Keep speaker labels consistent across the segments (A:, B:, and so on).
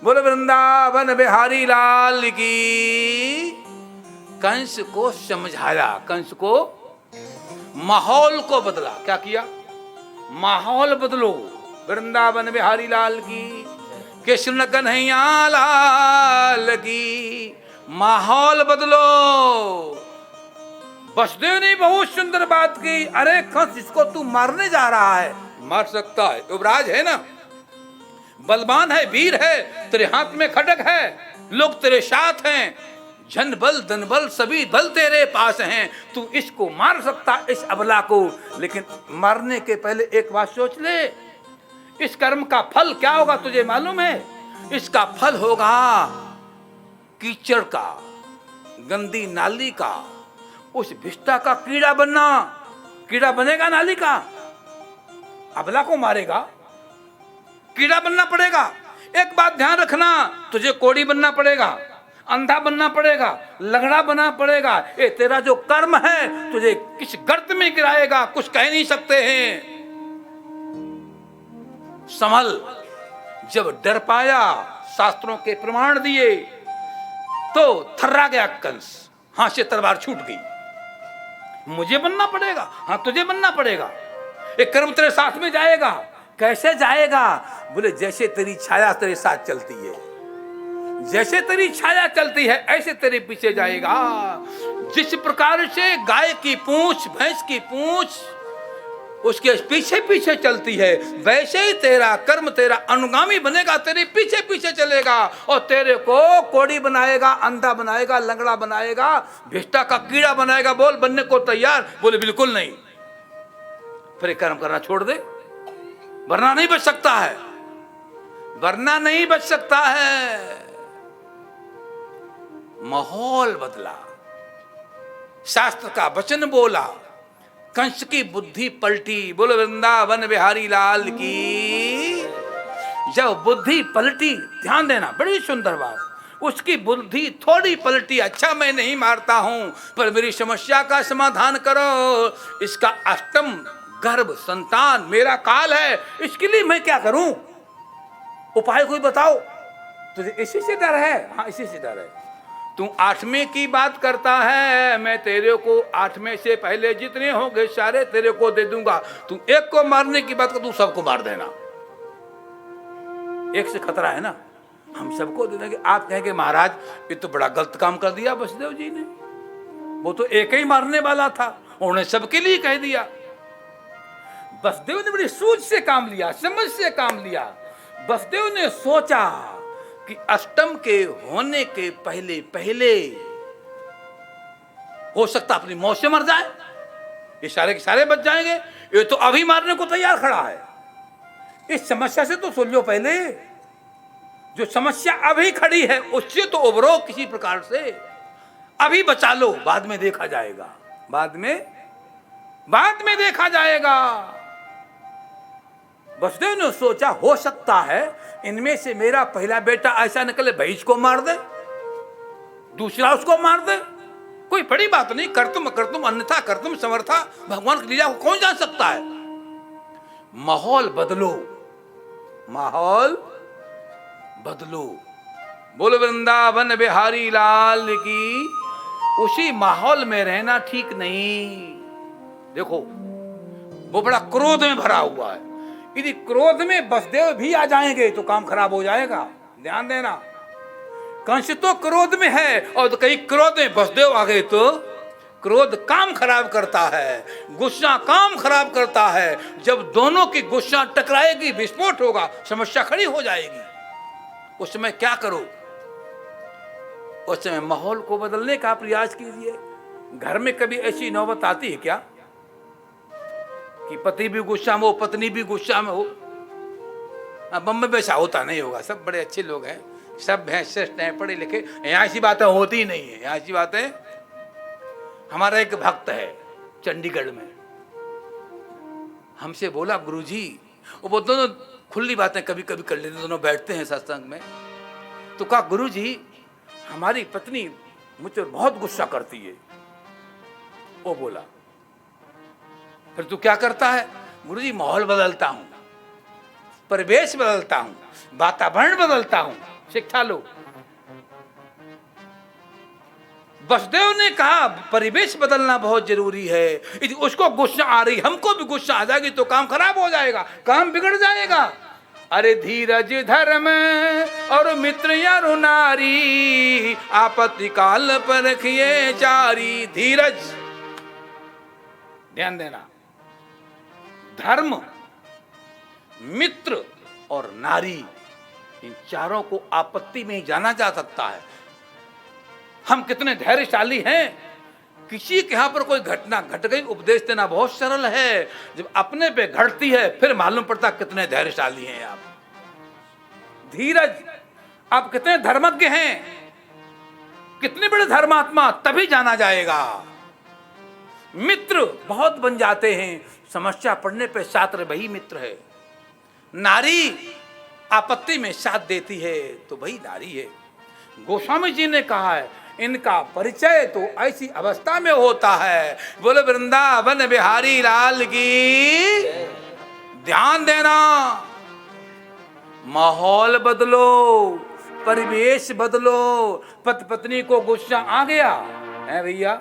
A: बोल वृंदावन बिहारी लाल की। कंस को समझाया, कंस को माहौल को बदला। क्या किया? माहौल बदलो। वृंदावन बिहारी लाल की, कृष्ण कन्हैया लाल की। माहौल बदलो। वसुदेव ने बहुत सुंदर बात की। अरे कंस, इसको तू मारने जा रहा है। मार सकता है, युवराज है ना, बलवान है, वीर है, तेरे हाथ में खड्ग है, लोग तेरे साथ हैं, जन बल धन बल सभी बल तेरे पास हैं, तू इसको मार सकता, इस अबला को। लेकिन मारने के पहले एक बात सोच ले, इस कर्म का फल क्या होगा तुझे मालूम है? इसका फल होगा कीचड़ का, गंदी नाली का, उस भिष्टा का कीड़ा बनना। कीड़ा बनेगा नाली का, अबला को मारेगा, कीड़ा बनना पड़ेगा। एक बात ध्यान रखना, तुझे कोड़ी बनना पड़ेगा, अंधा बनना पड़ेगा, लंगड़ा बनना पड़ेगा। ये तेरा जो कर्म है तुझे किस गर्त में गिराएगा कुछ कह नहीं सकते हैं। संभल। जब डर पाया, शास्त्रों के प्रमाण दिए, तो थर्रा गया कंस, हाथ से तलवार छूट गई। मुझे बनना पड़ेगा, हाँ तुझे बनना पड़ेगा, एक कर्म तेरे साथ में जाएगा। कैसे जाएगा? बोले जैसे तेरी छाया तेरे साथ चलती है, जैसे तेरी छाया चलती है ऐसे तेरे पीछे जाएगा। जिस प्रकार से गाय की पूंछ, भैंस की पूंछ उसके पीछे पीछे चलती है, वैसे ही तेरा कर्म तेरा अनुगामी बनेगा, तेरे पीछे पीछे चलेगा और तेरे को कोड़ी बनाएगा, अंधा बनाएगा, लंगड़ा बनाएगा, भिष्टा का कीड़ा बनाएगा। बोल बनने को तैयार? बोले बिल्कुल नहीं। फिर कर्म करना छोड़ दे, वरना नहीं बच सकता है, वरना नहीं बच सकता है। माहौल बदला, शास्त्र का वचन बोला, कंस की बुद्धि पलटी। बोलो वृंदावन बिहारी लाल की। जब बुद्धि पलटी, ध्यान देना, बड़ी सुंदर बात, उसकी बुद्धि थोड़ी पलटी। अच्छा मैं नहीं मारता हूं, पर मेरी समस्या का समाधान करो। इसका अष्टम गर्भ संतान मेरा काल है, इसके लिए मैं क्या करूं? उपाय कोई बताओ। तुझे इसी से डर है? हाँ इसी से डर है। तू 8वें की बात करता है, मैं तेरे को 8वें से पहले जितने होंगे सारे तेरे को दे दूंगा। तू एक को मारने की बात कर, तू सबको मार देना। एक से खतरा है ना, हम सबको दे देंगे। आप कहेंगे महाराज ये तो बड़ा गलत काम कर दिया वसुदेव जी ने, वो तो एक ही मारने वाला था, उन्होंने सबके लिए कह दिया। वसुदेव ने बड़ी सूझ से काम लिया, समझ से काम लिया। वसुदेव ने सोचा कि अष्टम के होने के पहले पहले हो सकता अपनी मौत से मर जाए, ये सारे के सारे बच जाएंगे। ये तो अभी मारने को तैयार खड़ा है। इस समस्या से तो सुन लो पहले, जो समस्या अभी खड़ी है उससे तो उबरो किसी प्रकार से, अभी बचा लो, बाद में देखा जाएगा, बाद में देखा जाएगा। वसुदेव ने सोचा हो सकता है इनमें से मेरा पहला बेटा ऐसा निकले भाई इसको मार दे, दूसरा उसको मार दे, कोई बड़ी बात नहीं। कर्तुम अकर्तुम अन्यथा कर्तुम समर्था, भगवान की लीला को कौन जान सकता है। माहौल बदलो, माहौल बदलो। बोलो वृंदावन बिहारी लाल की। उसी माहौल में रहना ठीक नहीं। देखो वो बड़ा क्रोध में भरा हुआ है, यदि क्रोध में वसुदेव भी आ जाएंगे तो काम खराब हो जाएगा। ध्यान देना, कंस तो क्रोध में है और तो कहीं क्रोध में वसुदेव आ गए तो क्रोध काम खराब करता है, गुस्सा काम खराब करता है। जब दोनों की गुस्सा टकराएगी, विस्फोट होगा, समस्या खड़ी हो जाएगी। उस समय क्या करो? उस समय माहौल को बदलने का प्रयास कीजिए। घर में कभी ऐसी नौबत आती है क्या कि पति भी गुस्सा में हो, पत्नी भी गुस्सा में हो? बम्बई में ऐसा होता नहीं होगा, सब बड़े अच्छे लोग हैं, सब हैं, श्रेष्ठ हैं, पढ़े लिखे। यहाँ ऐसी बातें होती ही नहीं है, यहाँ ऐसी बातें। हमारा एक भक्त है चंडीगढ़ में, हमसे बोला गुरुजी, वो दोनों खुली बातें कभी कभी कर लेते, दोनों बैठते हैं सत्संग में। तो कहा गुरुजी हमारी पत्नी मुझे बहुत गुस्सा करती है। वो बोला फिर तू क्या करता है? गुरुजी माहौल बदलता हूं, परिवेश बदलता हूं, वातावरण बदलता हूं, शिक्षा लो। वसुदेव ने कहा परिवेश बदलना बहुत जरूरी है। यदि उसको गुस्सा आ रही, हमको भी गुस्सा आ जाएगी तो काम खराब हो जाएगा, काम बिगड़ जाएगा। अरे धीरज धर्म और मित्र यारो नारी, आपत्ति काल पर रखिए चारी। धीरज, ध्यान देना, धर्म, मित्र और नारी, इन चारों को आपत्ति में ही जाना जा सकता है। हम कितने धैर्यशाली हैं। किसी के यहां पर कोई घटना घट गई, उपदेश देना बहुत सरल है, जब अपने पे घटती है फिर मालूम पड़ता कितने धैर्यशाली हैं आप। धीरज, आप कितने धर्मज्ञ हैं, कितने बड़े धर्मात्मा, तभी जाना जाएगा। मित्र बहुत बन जाते हैं, समस्या पड़ने पे छात्र वही मित्र है। नारी आपत्ति में साथ देती है तो वही नारी है। गोस्वामी जी ने कहा है इनका परिचय तो ऐसी अवस्था में होता है। बोले वृंदावन बिहारी लाल की। ध्यान देना, माहौल बदलो, परिवेश बदलो। पति पत्नी को गुस्सा आ गया है भैया,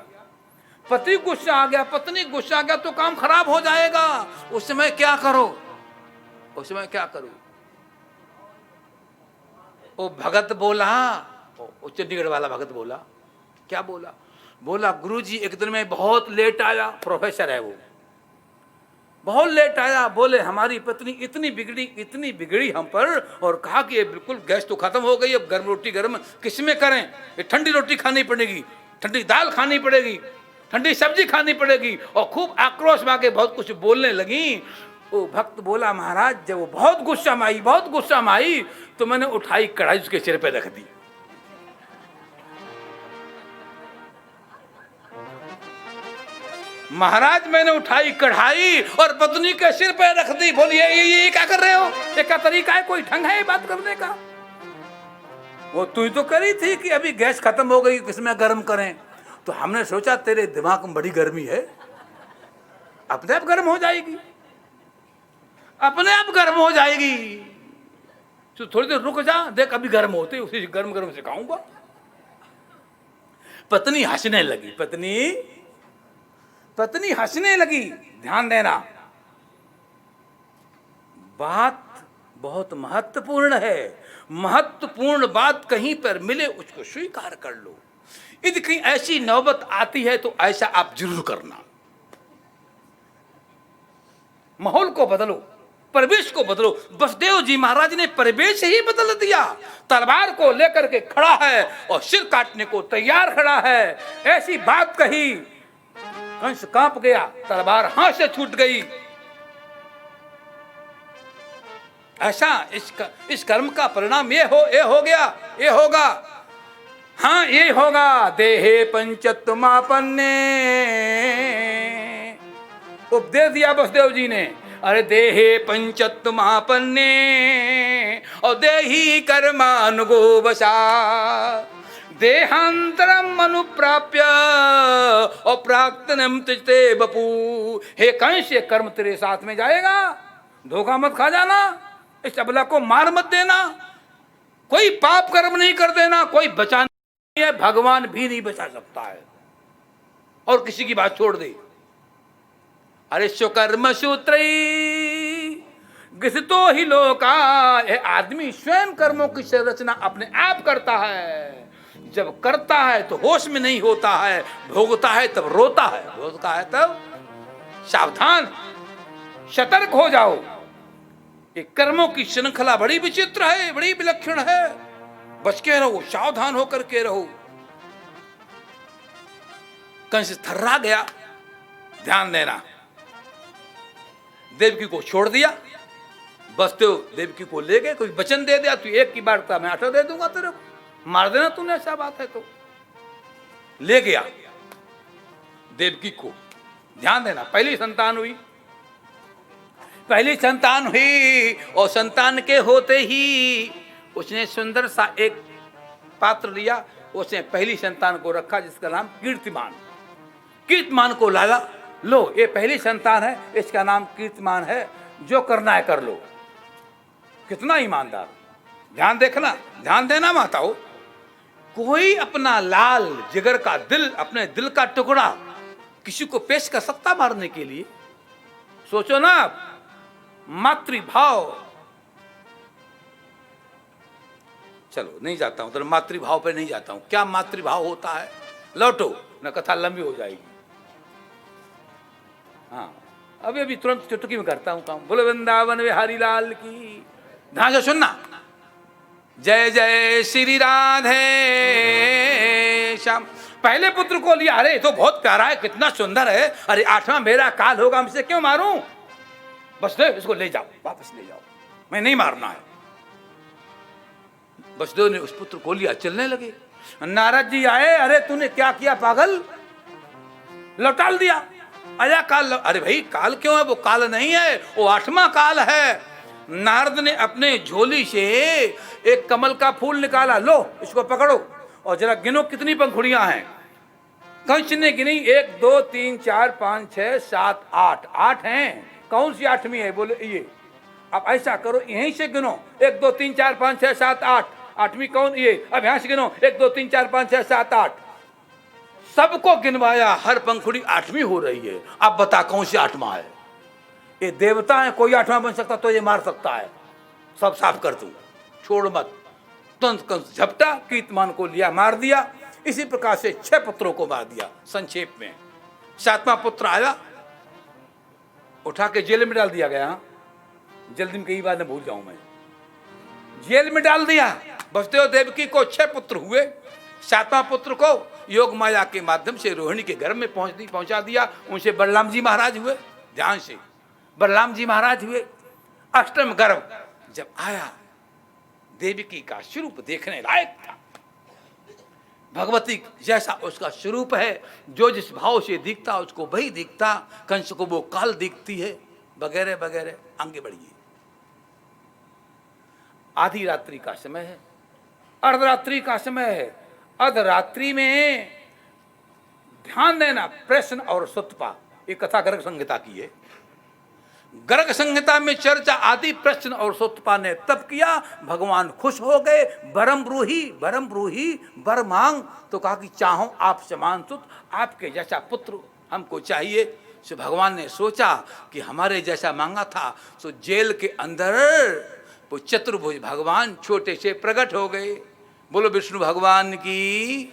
A: पति गुस्सा आ गया, पत्नी गुस्सा आ गया तो काम खराब हो जाएगा। उस समय क्या करो, उस समय क्या करो? वो भगत बोला, वो चंडीगढ़ वाला भगत बोला, क्या बोला? बोला गुरुजी एक दिन में बहुत लेट आया, प्रोफेसर है वो, बहुत लेट आया। बोले हमारी पत्नी इतनी बिगड़ी हम पर, और कहा कि ये बिल्कुल गैस तो खत्म हो गई, अब गर्म रोटी गर्म किस में करें, ये ठंडी रोटी खानी पड़ेगी, ठंडी दाल खानी पड़ेगी, ठंडी सब्जी खानी पड़ेगी। और खूब आक्रोश में आके बहुत कुछ बोलने लगी। वो भक्त बोला महाराज जब वो बहुत गुस्सा में आई तो मैंने उठाई कढ़ाई उसके सिर पे रख दी। महाराज मैंने उठाई कढ़ाई और पत्नी के सिर पे रख दी। बोलिए ये क्या कर रहे हो? ये क्या तरीका है? कोई ढंग है बात करने का? वो तू तो करी थी कि अभी गैस खत्म हो गई, किसमें गर्म करें। तो हमने सोचा तेरे दिमाग में बड़ी गर्मी है, अपने आप गर्म हो जाएगी, अपने आप गर्म हो जाएगी। तो थोड़ी देर रुक जा, देख अभी गर्म होते उसी गर्म सिखाऊंगा। पत्नी हंसने लगी, पत्नी हंसने लगी। ध्यान देना, बात बहुत महत्वपूर्ण है। महत्वपूर्ण बात कहीं पर मिले उसको स्वीकार कर लो। यदि कहीं ऐसी नौबत आती है तो ऐसा आप जरूर करना। माहौल को बदलो, परिवेश को बदलो। वसुदेव जी महाराज ने परिवेश ही बदल दिया। तलवार को लेकर के खड़ा है और सिर काटने को तैयार खड़ा है। ऐसी बात कही, कंस कांप गया, तलवार हाथ से छूट गई। ऐसा इस कर्म का परिणाम ये होगा। हाँ ये होगा। देहे पंचत्वमापन्ने, उपदेश दिया वसुदेव जी ने। अरे देहे पंचत्वमापन्ने और देही कर्मानुगो वशा, देहांतरम अनुप्राप्य और प्राक्तनम तिजते बपू। हे कंस, ये कर्म तेरे साथ में जाएगा, धोखा मत खा जाना, इस अबला को मार मत देना, कोई पाप कर्म नहीं कर देना, कोई बचा नहीं है, भगवान भी नहीं बचा सकता है। और किसी की बात छोड़ दे। अरे स्वकर्म सूत्र घिसतो ही लोका, आदमी स्वयं कर्मों की संरचना अपने आप करता है। जब करता है तो होश में नहीं होता है, भोगता है तब रोता है, भोगता है तब। सावधान, सतर्क हो जाओ। ये कर्मों की श्रृंखला बड़ी विचित्र है, बड़ी विलक्षण है। बच के रहो, सावधान होकर के रहो। कंस थर्रा गया। ध्यान देना, देवकी को छोड़ दिया। वसुदेव देवकी को ले गए। कोई वचन दे दिया, तू एक की बार मैं 8 दे दूंगा तेरे को, मार देना तूने, ऐसा बात है तो। ले गया देवकी को। ध्यान देना, पहली संतान हुई और संतान के होते ही उसने सुंदर सा एक पात्र लिया, उसने पहली संतान को रखा जिसका नाम कीर्तिमान को लाया। लो ये पहली संतान है, इसका नाम कीर्तिमान है, जो करना है कर लो। कितना ईमानदार। ध्यान देखना, ध्यान देना माताओं, कोई अपना लाल जिगर का दिल, अपने दिल का टुकड़ा किसी को पेश कर सकता मारने के लिए? सोचो ना, मातृभाव। चलो नहीं जाता हूं, तो मातृभाव पे नहीं जाता हूं। क्या मातृभाव होता है, लौटो, न कथा लंबी हो जाएगी। हाँ, अभी तुरंत चुटकी में करता हूं काम। बोलो वृंदावन बिहारी लाल की। ध्यान से सुनना। जय जय श्री राधे श्याम। पहले पुत्र को लिया, अरे तो बहुत प्यारा है, कितना सुंदर है, अरे 8वां मेरा काल होगा, हमसे क्यों मारूं, वसुदेव इसको ले जाओ, वापस ले जाओ, मैं नहीं मारना है। वसुदेव ने उस पुत्र को लिया, चलने लगे। नारद जी आए, अरे तूने क्या किया पागल, लौटाल दिया। आया काल, अरे भाई काल क्यों है, वो काल नहीं है, वो 8वां काल है। नारद ने अपने झोली से एक कमल का फूल निकाला, लो इसको पकड़ो और जरा गिनो कितनी पंखुड़ियां हैं। कंस ने गिनी, 1 2 3 4 5 6 7 8, 8 हैं। कौन सी 8वीं है, बोले ये। अब ऐसा करो, यहीं से गिनो, 1 2 3 4 5 6 7 8, 8वीं कौन, ये। अब यहां से गिनो, 1 2 3 4 5 6 7 8, सबको गिनवाया, हर पंखुड़ी 8वीं हो रही है। अब बता कौन सी 8वां है। ये देवता है, कोई 8वां बन सकता तो ये मार सकता है, सब साफ कर दूं, छोड़ मत। तुरंत कंस झपटा, कीर्तमान को लिया, मार दिया। इसी प्रकार से 6 पुत्रों को मार दिया संक्षेप में। 7वां पुत्र आया, उठा के जेल में डाल दिया गया। जल्दी में कई बार न भूल जाऊं मैं, जेल में डाल दिया। वसुदेव देवकी को 6 पुत्र हुए। 7वां पुत्र को योग माया के माध्यम से रोहिणी के घर में पहुंचा दिया। उनसे बलराम जी महाराज हुए। ध्यान से, बलराम जी महाराज हुए। 8म गर्भ जब आया, देवकी का स्वरूप देखने लायक था। भगवती जैसा उसका स्वरूप है, जो जिस भाव से दिखता उसको वही दिखता। कंस को वो काल दिखती है, वगैरह वगैरह। आगे बढ़िए। आधी रात्रि का समय है, अर्धरात्रि का समय है। अर्धरात्रि में ध्यान देना, प्रश्न और सुतपा, ये कथा गर्ग संहिता की है। गर्ग संहिता में चर्चा आदि प्रश्न और सुतपा ने तब किया। भगवान खुश हो गए। बरम ब्रूही बर मांग, तो कहा कि चाहो आप समान सुत, आपके जैसा पुत्र हमको चाहिए। सो भगवान ने सोचा कि हमारे जैसा मांगा था। सो जेल के अंदर वो चतुर्भुज भगवान छोटे से प्रकट हो गए। बोलो विष्णु भगवान की।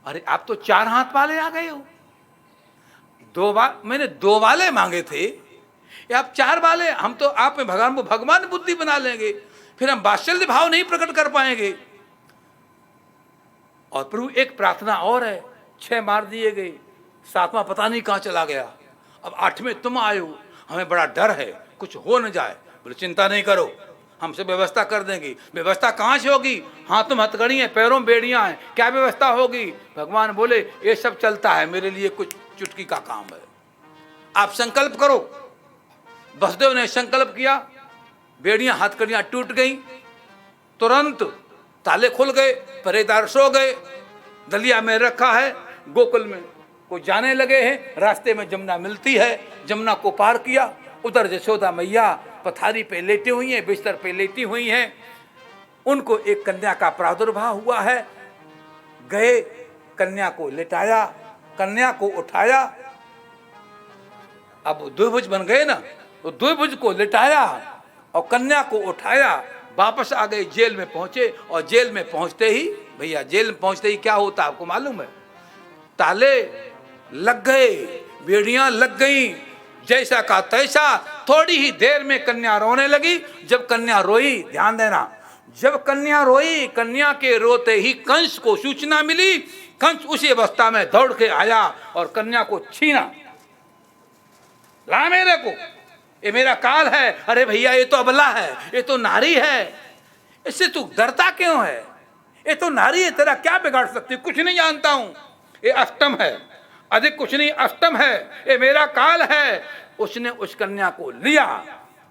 A: अरे आप तो 4 हाथ वाले आ गए हो। मैंने 2 वाले मांगे थे, या आप 4 वाले। हम तो आप में भगवान को भगवान बुद्धि बना लेंगे, फिर हम वात्सल्य भाव नहीं प्रकट कर पाएंगे। और प्रभु एक प्रार्थना और है, 6 मार दिए गए, 7वां पता नहीं कहां चला गया। अब 8वें तुम आए हो, हमें बड़ा डर है कुछ हो न जाए। बोले चिंता नहीं करो, हमसे व्यवस्था कर देंगे। व्यवस्था कहाँ से होगी, हाथों में हथकड़ी है, पैरों में बेड़ियां हैं, क्या व्यवस्था होगी। भगवान बोले ये सब चलता है, मेरे लिए कुछ चुटकी का काम है, आप संकल्प करो। वसुदेव ने संकल्प किया, बेड़ियां हथकड़ियां टूट गई, तुरंत ताले खुल गए, पहरेदार सो गए। दलिया में रखा है, गोकुल में को जाने लगे हैं। रास्ते में जमुना मिलती है, जमुना को पार किया। उधर यशोदा मैया पथारी पे लेटी हुई हैं, बिस्तर पे लेटी हुई हैं। उनको एक कन्या का प्रादुर्भाव हुआ है। गए, कन्या को लेटाया, कन्या को उठाया। अब द्विभुज बन गए ना, तो द्विभुज को लेटाया और कन्या को उठाया। वापस आ गए, जेल में पहुंचे। और जेल में पहुंचते ही, भैया जेल में पहुंचते ही क्या होता आपको मालूम है, ताले लग गए, बेड़ियां लग गई, जैसा का तैसा। थोड़ी ही देर में कन्या रोने लगी। जब कन्या रोई, ध्यान देना, जब कन्या रोई, कन्या के रोते ही कंस को सूचना मिली। कंस उसी अवस्था में दौड़ के आया और कन्या को छीना। ला मेरे को, ये मेरा काल है। अरे भैया ये तो अबला है, ये तो नारी है, इससे तू डरता क्यों है, ये तो नारी है, तेरा क्या बिगाड़ सकती, कुछ नहीं जानता हूं, ये अष्टम है, अधिक कुछ नहीं, अष्टम है, ये मेरा काल है। उसने उस कन्या को लिया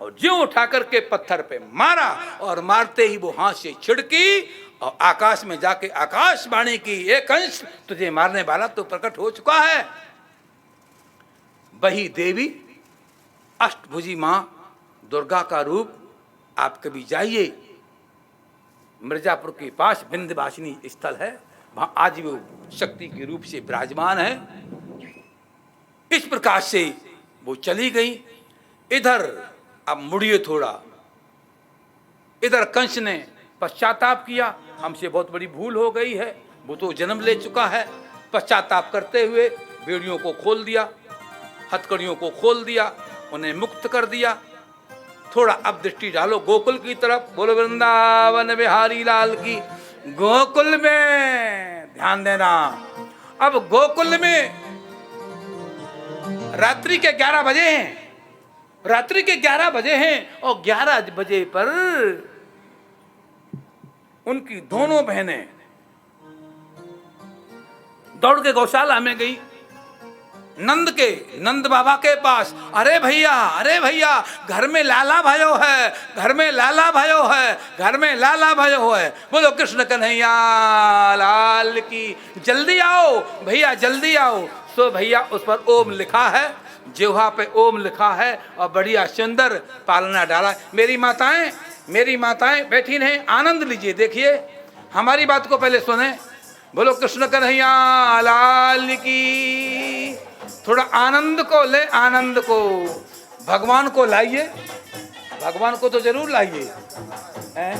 A: और ज्यों उठा करके पत्थर पे मारा, और मारते ही वो हाथ से छिड़की और आकाश में जाके आकाशवाणी की, एक कंस तुझे मारने वाला तो प्रकट हो चुका है। वही देवी अष्टभुजी मां दुर्गा का रूप आप कभी जाइए, मिर्जापुर के पास विंध्यवासिनी स्थल है, वहां आज वो शक्ति के रूप से विराजमान है। इस प्रकार से वो चली गई। इधर अब मुड़िए थोड़ा, इधर कंस ने पश्चाताप किया, हमसे बहुत बड़ी भूल हो गई है, वो तो जन्म ले चुका है। पश्चाताप करते हुए बेड़ियों को खोल दिया, हथकड़ियों को खोल दिया, उन्हें मुक्त कर दिया। थोड़ा अब दृष्टि डालो गोकुल की तरफ। बोलो वृंदावन बिहारी लाल की। गोकुल में ध्यान देना। अब गोकुल में रात्रि के 11 बजे हैं, रात्रि के 11 बजे हैं और 11 बजे पर उनकी दोनों बहनें दौड़ के गौशाला में गई, नंद बाबा के पास। अरे भैया घर में लाला भयो है, घर में लाला भयो है, घर में लाला भयो है। बोलो कृष्ण कन्हैया लाल की। जल्दी आओ भैया, जल्दी आओ। सो भैया उस पर ओम लिखा है, जिह्वा पे ओम लिखा है और बढ़िया सुंदर पालना डाला। मेरी माताएं बैठी रहें, आनंद लीजिए। देखिए हमारी बात को पहले सुने। बोलो कृष्ण कन्हैया लाल की। थोड़ा आनंद को ले, आनंद को। भगवान को लाइए, भगवान को तो जरूर लाइए। हैं?